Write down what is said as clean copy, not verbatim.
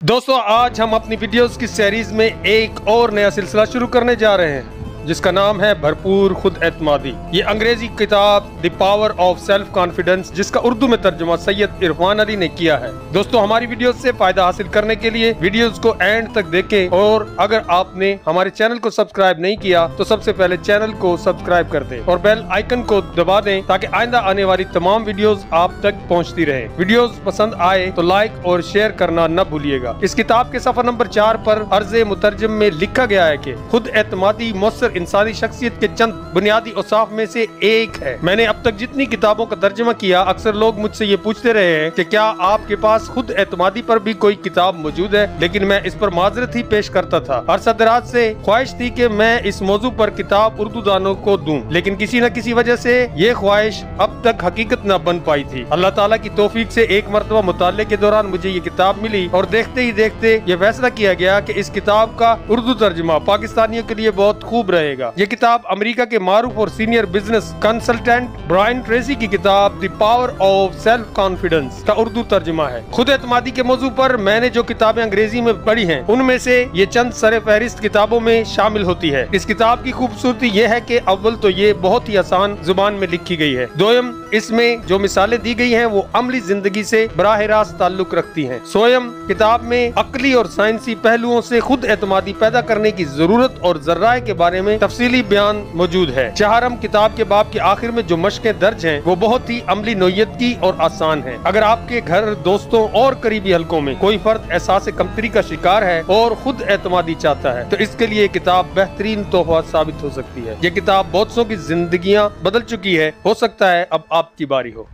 दोस्तों आज हम अपनी वीडियोस की सीरीज में एक और नया सिलसिला शुरू करने जा रहे हैं जिसका नाम है भरपूर खुद एतमादी। ये अंग्रेजी किताब the power of self confidence जिसका उर्दू में तर्जुमा सैयद इरफान अली ने किया है। दोस्तों हमारी वीडियोस से फायदा हासिल करने के लिए वीडियोस को एंड तक देखें और अगर आपने हमारे चैनल को सब्सक्राइब नहीं किया तो सबसे पहले चैनल को सब्सक्राइब कर दें और बेल आइकन को दबा दें ताकि आइंदा आने वाली तमाम वीडियोस आप तक पहुंचती रहे। वीडियोस पसंद आए तो लाइक और शेयर करना न भूलिएगा। इस किताब के सफर नंबर 4 पर अर्ज़े मुतरजम में लिखा गया है कि खुद एतमादी मौसर इंसानी शख्सियत के चंद बुनियादी औसाफ में से एक है। मैंने अब तक जितनी किताबों का तर्जुमा किया अक्सर लोग मुझसे ये पूछते रहे हैं कि क्या आपके पास खुद एतमादी पर भी कोई किताब मौजूद है, लेकिन मैं इस पर माजरत ही पेश करता था। अरसा दराज से ख्वाहिश थी कि मैं इस मौजू पर किताब उर्दू दानों को दूं, लेकिन किसी न किसी वजह से ये ख्वाहिश अब तक हकीकत न बन पाई थी। अल्लाह ताला की तौफीक से एक मरतबा मुताले के दौरान मुझे ये किताब मिली और देखते ही देखते ये फैसला किया गया कि इस किताब का उर्दू तर्जुमा पाकिस्तानियों के लिए बहुत खूब रहेगा। ये किताब अमेरिका के मारूफ और senior business consultant Brian Tracy की किताब the power of self confidence का उर्दू तर्जुमा है। खुद एतमादी के मौजू पर मैंने जो किताबें अंग्रेजी में पढ़ी हैं उनमें से ये चंद सरे फहरिस्त किताबों में शामिल होती है। इस किताब की खूबसूरती ये है कि अव्वल तो ये बहुत ही आसान जुबान में लिखी गई है, दोयम इसमें जो मिसालें दी गई हैं वो अमली जिंदगी से बराह रास्त ताल्लुक रखती हैं। सोयम किताब में अकली और साइंसी पहलुओं से खुद एतमादी पैदा करने की जरूरत और जर्राए के बारे में तफसीली बयान मौजूद है। चहारम किताब के बाब के आखिर में जो मशकें दर्ज हैं वो बहुत ही अमली नोयत की और आसान है। अगर आपके घर, दोस्तों और करीबी हलकों में कोई फर्द एहसास कमतरी का शिकार है और खुद एतमादी चाहता है तो इसके लिए किताब बेहतरीन तोहफा साबित हो सकती है। ये किताब बहुत सौ की जिंदगियां बदल चुकी है, हो सकता है अब आपकी बारी हो।